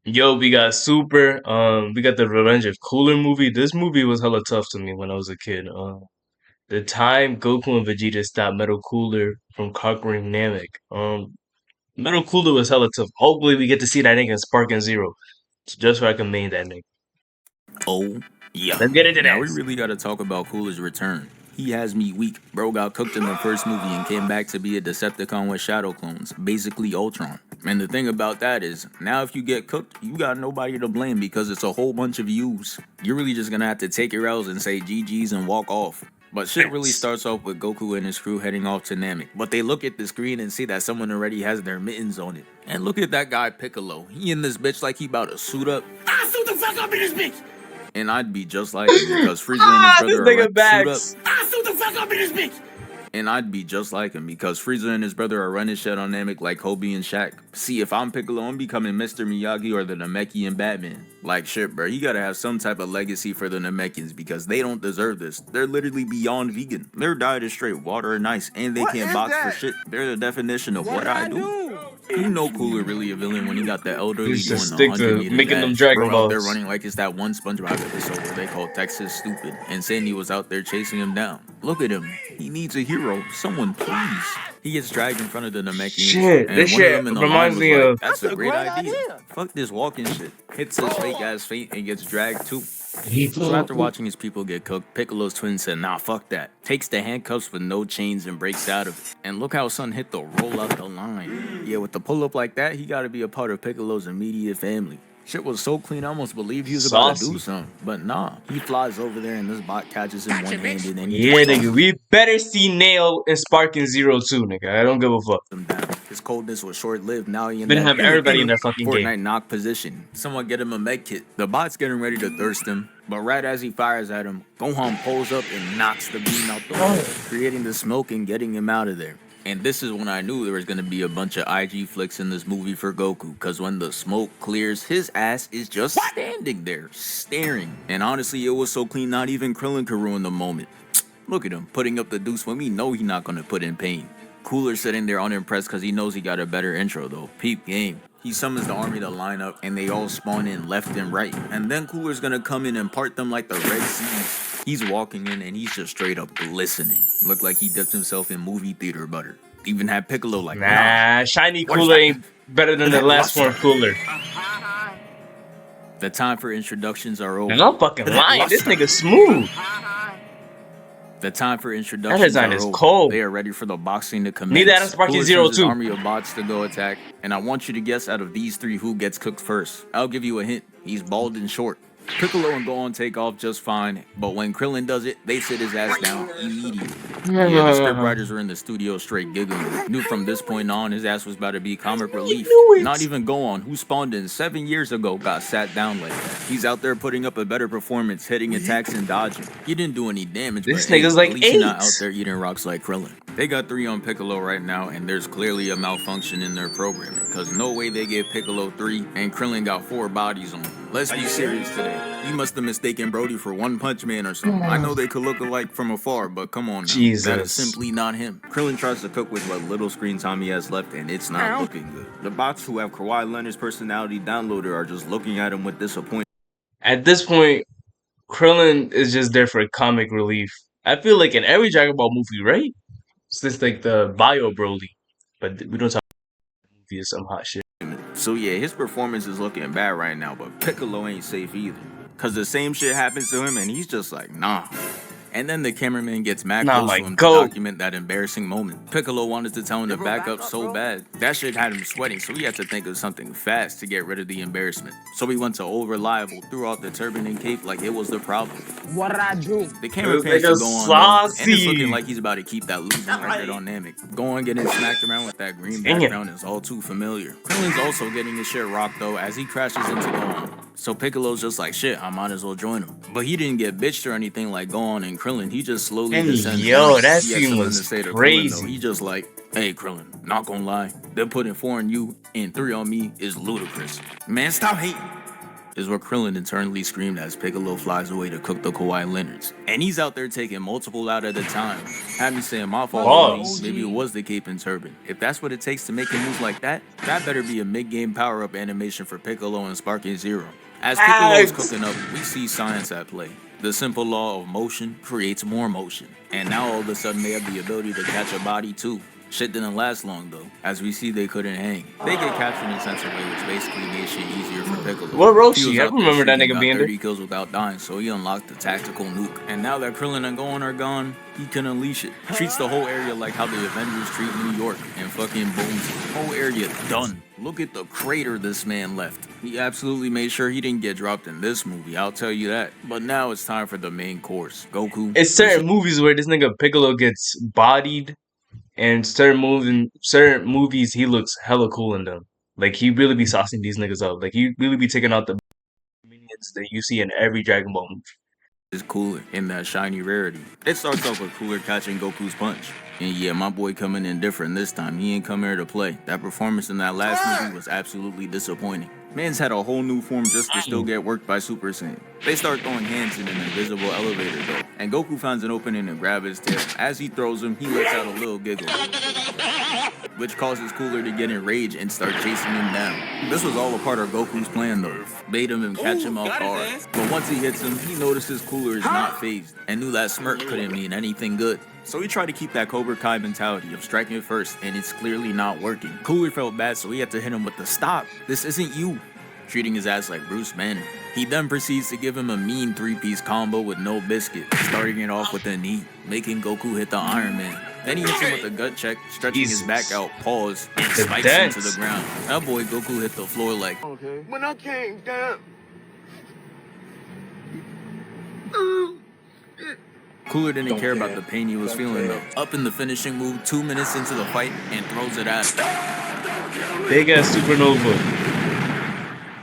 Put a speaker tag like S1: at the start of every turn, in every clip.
S1: Yo, we got Super. We got the Revenge of Cooler movie. This movie was hella tough to me when I was a kid. The time Goku and Vegeta stopped Metal Cooler from conquering Namek. Metal Cooler was hella tough. Hopefully, we get to see that nigga in Spark and Zero, just so I can main that nigga.
S2: Oh, yeah.
S1: Let's get into
S2: Now we
S1: this.
S2: really gotta talk about Cooler's return. He has me weak. Bro got cooked in the first movie and came back to be a Decepticon with shadow clones, basically Ultron. And the thing about that is, now if you get cooked, you got nobody to blame because it's a whole bunch of yous. You're really just gonna have to take your L's and say GG's and walk off. But shit really
S1: Thanks.
S2: starts off with Goku and his crew heading off to Namek. But they look at the screen and see that someone already has their mittens on it. And look at that guy Piccolo. He in this bitch like he about to suit up. I suit the fuck up in this bitch! And I'd be just like him because Frieza and his
S1: This
S2: brother are
S1: nigga
S2: like, suit up.
S1: backs.
S2: I suit the fuck up in this bitch! And I'd be just like him because Frieza and his brother are running shit on Namek like Kobe and Shaq. See, if I'm Piccolo, I'm becoming Mr. Miyagi or the Namekian and Batman. Like shit, bro, you gotta have some type of legacy for the Namekians because they don't deserve this. They're literally beyond vegan. Their diet is straight water and ice, and they can't box for shit. They're the definition of what I do. You know Cooler really a villain when he got the elderly
S1: Just
S2: doing the
S1: stick
S2: 100
S1: to
S2: meter
S1: making them
S2: dash.
S1: Dragon
S2: Bro out there
S1: Balls.
S2: running like it's that one SpongeBob episode where they called Texas stupid, and Sandy was out there chasing him down. Look at him. He needs a hero. Someone please. He gets dragged in front of the Namekians,
S1: Shit,
S2: and
S1: this
S2: one of
S1: shit
S2: them in the
S1: reminds
S2: line was
S1: me
S2: like,
S1: of.
S2: "That's a great idea. Fuck this walking shit." Hits his fake ass feet and gets dragged too. So after watching his people get cooked, Piccolo's twin said, nah, fuck that. Takes the handcuffs with no chains and breaks out of it. And look how Son hit the roll out the line. Yeah, with the pull up like that, he gotta be a part of Piccolo's immediate family. Shit was so clean, I almost believed he was about to do
S1: Saucy.
S2: something. But nah, he flies over there and this bot catches him one-handed and he
S1: Yeah,
S2: just
S1: nigga,
S2: tosses
S1: we better see Nail in Sparking Zero too, nigga. I don't give a fuck.
S2: him down. His coldness was short-lived. Now he in
S1: Better
S2: that
S1: have everybody in that fucking game.
S2: Fortnite knock position. Someone get him a med kit. The bot's getting ready to thirst him, but right as he fires at him, Gohan pulls up and knocks the beam out the way, creating the smoke and getting him out of there. And this is when I knew there was gonna be a bunch of IG flicks in this movie for Goku, cause when the smoke clears, his ass is just standing there, staring. And honestly, it was so clean, not even Krillin could ruin the moment. Look at him, putting up the deuce when we know he's not gonna put in pain. Cooler sitting there unimpressed because he knows he got a better intro though. Peep game. He summons the army to line up and they all spawn in left and right. And then Cooler's gonna come in and part them like the Red Sea. He's walking in and he's just straight up glistening. Looked like he dipped himself in movie theater butter. Even had Piccolo like,
S1: Nah, shiny
S2: What is
S1: cooler
S2: that?
S1: ain't better than the last one cooler.
S2: The time for introductions are over.
S1: And I'm fucking lying. This nigga smooth.
S2: The time for introductions
S1: design
S2: are
S1: is
S2: over.
S1: cold.
S2: They are ready for the boxing to commence.
S1: Need that in Sparky
S2: Cooler
S1: Zero
S2: sends his
S1: too.
S2: army of bots to go attack, and I want you to guess out of these three who gets cooked first. I'll give you a hint. He's bald and short. Piccolo and Gohan take off just fine, but when Krillin does it, they sit his ass down immediately. Yeah, the script writers were in the studio straight giggling. Knew from this point on his ass was about to be comic relief.
S1: knew it.
S2: Not even Gohan, who spawned in 7 years ago, got sat down like that. He's out there putting up a better performance, hitting attacks and dodging. He didn't do any damage.
S1: This
S2: but hey,
S1: nigga's like
S2: at least he's not
S1: 8.
S2: out there eating rocks like Krillin. They got 3 on Piccolo right now, and there's clearly a malfunction in their programming. Cause no way they gave Piccolo 3 and Krillin got 4 bodies on him. Let's be serious today. You must have mistaken Brody for One Punch Man or something. I know they could look alike from afar, but come on now.
S1: Jesus.
S2: That is simply not him. Krillin tries to cook with what little screen time he has left, and it's not looking good. The bots who have Kawhi Leonard's personality downloaded are just looking at him with disappointment.
S1: At this point, Krillin is just there for comic relief. I feel like in every Dragon Ball movie, right? It's just like the Bio Broly. But we don't talk about the movie or some hot shit.
S2: So yeah, his performance is looking bad right now, but Piccolo ain't safe either. Cause the same shit happens to him and he's just like, nah. And then the cameraman gets mad
S1: Nah,
S2: close
S1: like,
S2: to him
S1: go.
S2: to document that embarrassing moment. Piccolo wanted to tell him to back up so bad. That shit had him sweating, so he had to think of something fast to get rid of the embarrassment. So he went to Old Reliable, threw out the turban and cape like it was the problem.
S3: What did I do?
S2: The camera
S1: This
S2: pans to
S1: nigga's
S2: go on though, and it's
S1: saucy.
S2: looking like he's about to keep that losing record on Namek. Going getting smacked around with that green
S1: Dang it.
S2: background is all too familiar. Krillin's also getting his shit rocked though as he crashes into Gohan. So Piccolo's just like, shit, I might as well join him. But he didn't get bitched or anything like Gohan and Krillin. He just slowly
S1: Hey,
S2: descends.
S1: yo,
S2: down.
S1: that
S2: He had
S1: scene
S2: something
S1: was
S2: to say to Krillin, though.
S1: crazy.
S2: He just like, hey Krillin, not gonna lie, they're putting 4 on you and 3 on me is ludicrous. Man, stop hating. is what Krillin internally screamed as Piccolo flies away to cook the Kawhi Leonards. And he's out there taking multiple out at a time. Had me saying my fault,
S1: Pause.
S2: maybe it was the cape and turban. If that's what it takes to make a move like that, that better be a mid-game power-up animation for Piccolo and Sparking Zero. As Piccolo is cooking up, we see science at play. The simple law of motion creates more motion. And now all of a sudden they have the ability to catch a body too. Shit didn't last long though. As we see, they couldn't hang. They get captured in Sensor Way, which basically made shit easier for Piccolo.
S1: What
S2: He was
S1: Roshi? I
S2: out there
S1: remember that
S2: shooting,
S1: nigga
S2: got
S1: being there.
S2: 30 kills without dying, so he unlocked the tactical nuke. And now that Krillin and Gohan are gone, he can unleash it. Treats the whole area like how the Avengers treat New York, and fucking booms the whole area done. Look at the crater this man left. He absolutely made sure he didn't get dropped in this movie, I'll tell you that. But now it's time for the main course. Goku.
S1: It's certain movies where this nigga Piccolo gets bodied, and certain movies he looks hella cool in them. Like he really be saucing these niggas up. Like he really be taking out the minions that you see in every Dragon Ball movie.
S2: Is Cooler in that shiny rarity. It starts off with Cooler catching Goku's punch. And yeah, my boy coming in different this time. He ain't come here to play. That performance in that last movie was absolutely disappointing. Man's had a whole new form just to still get worked by Super Saiyan. They start throwing hands in an invisible elevator though, and Goku finds an opening to grab his tail. As he throws him, he lets out a little giggle, which causes Cooler to get enraged and start chasing him down. This was all a part of Goku's plan though, bait him and catch him off guard. But once he hits him, he notices Cooler is not phased, and knew that smirk couldn't mean anything good. So he tried to keep that Cobra Kai mentality of striking first, and it's clearly not working. Cooler felt bad, so he had to hit him with the stop. This isn't you. Treating his ass like Bruce Banner. He then proceeds to give him a mean three-piece combo with no biscuit, starting it off with a knee, making Goku hit the Iron Man. Then he hits him with a gut check, stretching his back out, pause, and spikes him to the ground. That boy Goku hit the floor like,
S3: okay. When I came down.
S2: Cooler didn't care about the pain he was feeling though. Up in the finishing move, 2 minutes into the fight, and throws it at him.
S1: Big ass supernova.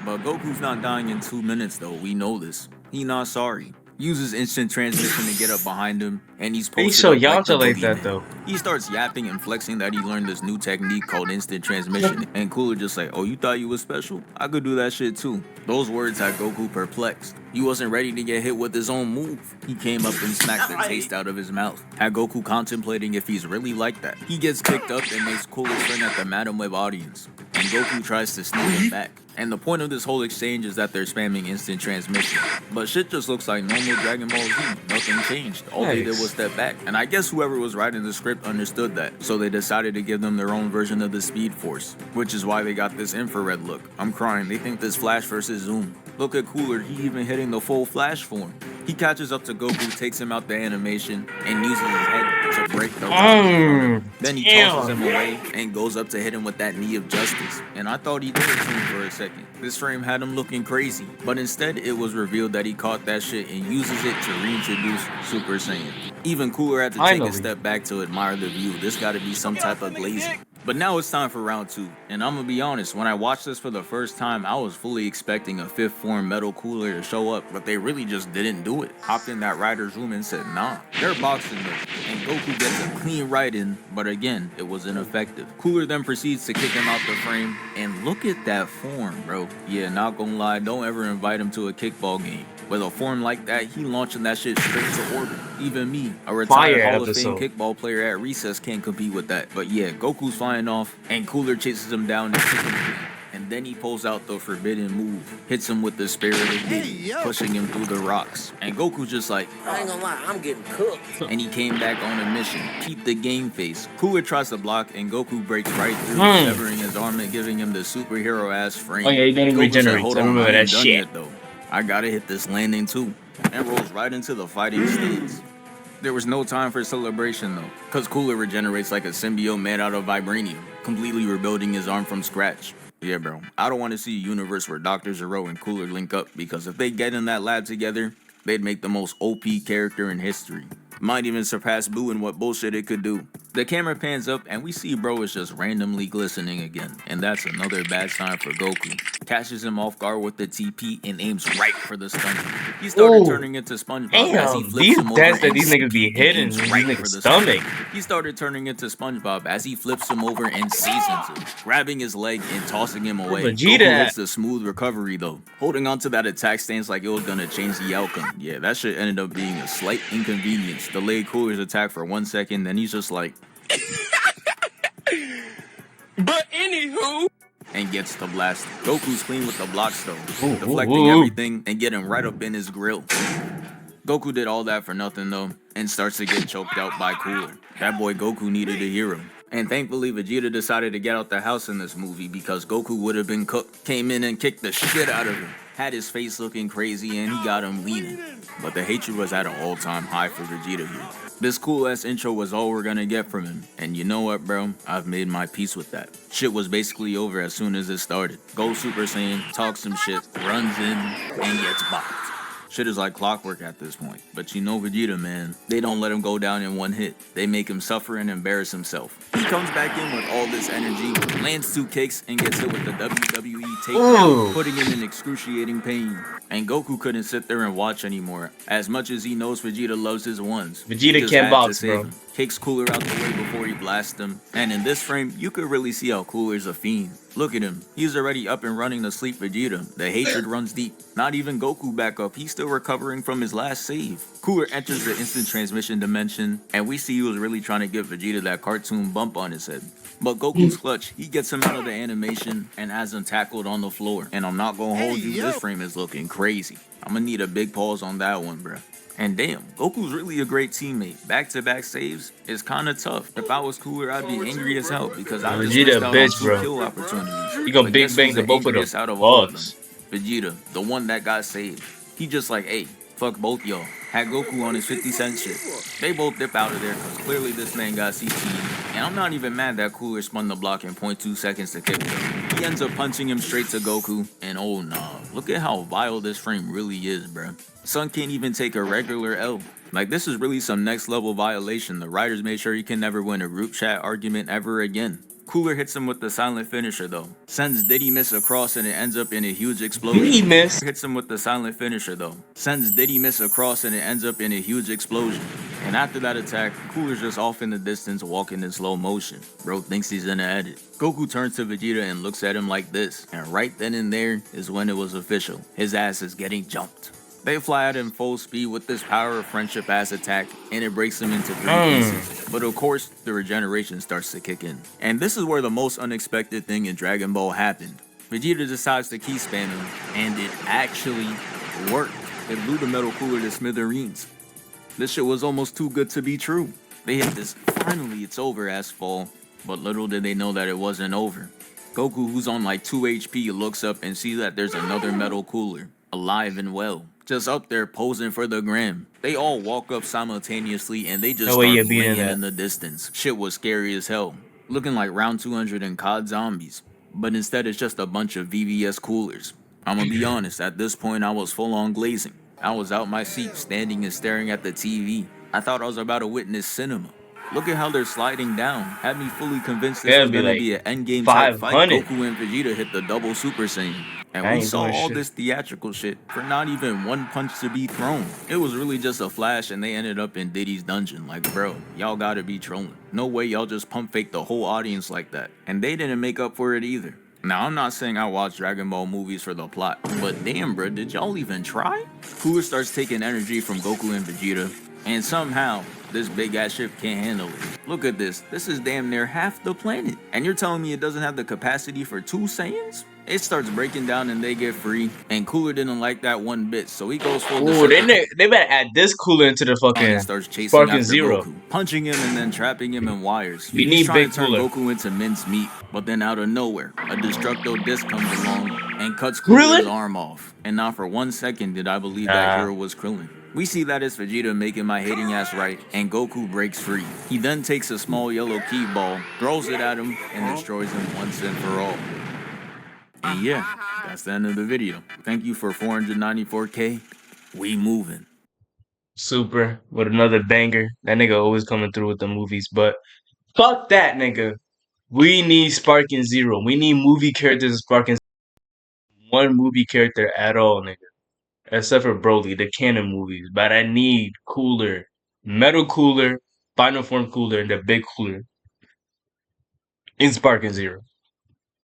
S2: But Goku's not dying in 2 minutes though, we know this. He not sorry. Uses instant transmission to get up behind him, and he's posted
S1: He's so
S2: up like the
S1: Yamcha like that
S2: boogeyman.
S1: though.
S2: He starts yapping and flexing that he learned this new technique called instant transmission, and Cooler just like, oh, you thought you was special? I could do that shit too. Those words had Goku perplexed. He wasn't ready to get hit with his own move. He came up and smacked the taste out of his mouth. Had Goku contemplating if he's really like that. He gets picked up and makes Cooler swing at the Madam Web audience, and Goku tries to sneak him back. And the point of this whole exchange is that they're spamming instant transmission. But shit just looks like normal Dragon Ball Z. Nothing changed. All they did was step back. And I guess whoever was writing the script understood that. So they decided to give them their own version of the Speed Force. Which is why they got this infrared look. I'm crying. They think this Flash versus Zoom. Look at Cooler. He even hitting the full Flash form. He catches up to Goku, takes him out the animation, and uses his head to break the rock. Then he tosses him away and goes up to hit him with that knee of justice. And I thought he did it to him for a second. This frame had him looking crazy, but instead it was revealed that he caught that shit and uses it to reintroduce Super Saiyan. Even Cooler had to take a step back to admire the view. This gotta be some type of glazing. But now it's time for round 2, and I'm gonna be honest, when I watched this for the first time, I was fully expecting a 5th form Metal Cooler to show up, but they really just didn't do it. Hopped in that writer's room and said, nah, they're boxing this, and Goku gets a clean right in, but again, it was ineffective. Cooler then proceeds to kick him out the frame, and look at that form, bro. Yeah, not gonna lie, don't ever invite him to a kickball game. With a form like that, he launching that shit straight to orbit. Even me, a retired Hall of Fame kickball player at recess, can't compete with that. But yeah, Goku's flying off, and Cooler chases him down and kicks him again. And then he pulls out the forbidden move, hits him with the spirit of Diddy, pushing him through the rocks. And Goku's just like,
S3: I ain't gonna lie, I'm getting cooked.
S2: And he came back on a mission, keep the game face. Cooler tries to block, and Goku breaks right through, severing his arm and giving him the superhero-ass frame.
S1: Oh yeah, he didn't regenerate. I remember that shit.
S2: Yet, though. I gotta hit this landing too, and rolls right into the fighting stage. There was no time for celebration though, cause Cooler regenerates like a symbiote made out of vibranium, completely rebuilding his arm from scratch. Yeah bro, I don't want to see a universe where Dr. Zero and Cooler link up, because if they get in that lab together, they'd make the most OP character in history. Might even surpass Boo in what bullshit it could do. The camera pans up and we see bro is just randomly glistening again, and that's another bad sign for Goku. Catches him off guard with the TP and aims right for the stomach. He started
S1: Ooh,
S2: turning into SpongeBob as he
S1: damn.
S2: flips
S1: These
S2: him over
S1: deaths that
S2: and
S1: these niggas be
S2: and
S1: hitting
S2: aims
S1: in these
S2: right
S1: niggas'
S2: for the
S1: stomach.
S2: He started turning into SpongeBob as he flips him over and seasons him, grabbing his leg and tossing him away.
S1: Vegeta
S2: Goku
S1: at?
S2: hits the smooth recovery though, holding on to that attack stance like it was gonna change the outcome. Yeah, that shit ended up being a slight inconvenience. Delayed Cooler's attack for 1 second, then he's just like,
S3: But anywho,
S2: and gets the blast. Goku's clean with the blocks though,
S1: Ooh,
S2: deflecting
S1: ooh, ooh.
S2: everything and getting right up in his grill. Goku did all that for nothing though, and starts to get choked out by Cooler. That boy Goku needed a hero. And thankfully Vegeta decided to get out the house in this movie because Goku would have been cooked. Came in and kicked the shit out of him. Had his face looking crazy and he got him leaning. But the hatred was at an all-time high for Vegeta here. This cool-ass intro was all we're gonna get from him. And you know what, bro? I've made my peace with that. Shit was basically over as soon as it started. Goes Super Saiyan, talks some shit, runs in, and gets bopped. Shit is like clockwork at this point. But you know Vegeta, man. They don't let him go down in one hit. They make him suffer and embarrass himself. He comes back in with all this energy, lands 2 kicks, and gets hit with the WWE takedown,
S1: Ooh.
S2: putting him in excruciating pain. And Goku couldn't sit there and watch anymore. As much as he knows Vegeta loves his ones, he
S1: Vegeta
S2: just
S1: can't
S2: had to
S1: box,
S2: save
S1: bro.
S2: him. Kicks Cooler out the way before he blasts him. And in this frame, you could really see how Cooler's a fiend. Look at him. He's already up and running to sleep Vegeta. The hatred runs deep. Not even Goku back up. He's still recovering from his last save. Cooler enters the instant transmission dimension, and we see he was really trying to give Vegeta that cartoon bump on his head. But Goku's clutch. He gets him out of the animation and has him tackled on the floor. And I'm not gonna hold you, this frame is looking crazy. I'm gonna need a big pause on that one, bruh. And damn, Goku's really a great teammate. Back-to-back saves is kinda tough. If I was Cooler, I'd be angry as hell because I just
S1: Vegeta
S2: missed
S1: a
S2: out
S1: bitch,
S2: on 2
S1: bro.
S2: kill opportunities.
S1: You gonna
S2: But
S1: big
S2: guess
S1: bang
S2: who's
S1: the
S2: the
S1: both of them
S2: angriest out of all of them?
S1: bugs.
S2: Vegeta, the one that got saved. He just like, hey, fuck both y'all. Had Goku on his 50-cent shit. They both dip out of there because clearly this man got CT'd. And I'm not even mad that Cooler spun the block in 0.2 seconds to kick him. He ends up punching him straight to Goku. And oh nah, look at how vile this frame really is, bruh. Son can't even take a regular L. Like, this is really some next level violation. The writers made sure he can never win a group chat argument ever again. Cooler hits him with the silent finisher though. Sends Diddy miss across and it ends up in a huge explosion.
S1: He missed.
S2: Hits him with the silent finisher though. Sends Diddy miss across and it ends up in a huge explosion. And after that attack, Cooler's just off in the distance walking in slow motion. Bro thinks he's in the edit. Goku turns to Vegeta and looks at him like this. And right then and there is when it was official. His ass is getting jumped. They fly at him full speed with this power of friendship ass attack, and it breaks him into 3 pieces. But of course, the regeneration starts to kick in. And this is where the most unexpected thing in Dragon Ball happened. Vegeta decides to key spam him, and it actually worked. It blew the Metal Cooler to smithereens. This shit was almost too good to be true. They hit this finally it's over ass fall, but little did they know that it wasn't over. Goku, who's on like 2 HP, looks up and sees that there's another Metal Cooler, alive and well, just up there posing for the gram. They all walk up simultaneously and they just
S1: No way
S2: start
S1: you're beating
S2: laying
S1: that.
S2: in the distance. Shit was scary as hell, looking like round 200 in COD zombies. But instead it's just a bunch of VVS coolers. I'm gonna be honest, at this point I was full on glazing. I was out my seat, standing and staring at the TV. I thought I was about to witness cinema. Look at how they're sliding down. Had me fully convinced this
S1: That'd
S2: was
S1: be
S2: gonna
S1: like
S2: be an endgame type fight.
S1: 500.
S2: Goku and Vegeta hit the double Super Saiyan. And
S1: I
S2: we
S1: ain't
S2: saw
S1: doing
S2: all
S1: shit.
S2: this theatrical shit for not even one punch to be thrown. It was really just a flash and they ended up in Diddy's dungeon. Like, bro, y'all gotta be trolling. No way y'all just pump fake the whole audience like that. And they didn't make up for it either. Now, I'm not saying I watch Dragon Ball movies for the plot, but damn, bro, did y'all even try? Cooler starts taking energy from Goku and Vegeta, and somehow, this big ass ship can't handle it. Look at this. This is damn near half the planet. And you're telling me it doesn't have the capacity for 2 Saiyans? It starts breaking down and they get free. And Cooler didn't like that one bit, so he goes full
S1: Ooh,
S2: Decepticon
S1: they better add this cooler into the
S2: and
S1: fucking
S2: starts chasing
S1: Sparking
S2: after
S1: Zero.
S2: Goku, punching him and then trapping him in wires.
S1: We
S2: He's
S1: need
S2: trying
S1: Big
S2: to turn
S1: Cooler.
S2: Goku into minced meat, but then out of nowhere, a Destructo Disc comes along and cuts Cooler's
S1: Krillin?
S2: arm off. And not for 1 second did I believe that hero was Krillin. We see that as Vegeta making my hating ass right, and Goku breaks free. He then takes a small yellow key ball, throws it at him, and destroys him once and for all. And yeah, that's the end of the video. Thank you for 494K. We moving.
S1: Super with another banger. That nigga always coming through with the movies, but fuck that nigga. We need Spark and Zero. We need movie characters of Spark and one movie character at all, nigga. Except for Broly, the canon movies. But I need Cooler, Metal Cooler, Final Form Cooler, and the Big Cooler in Spark and Zero.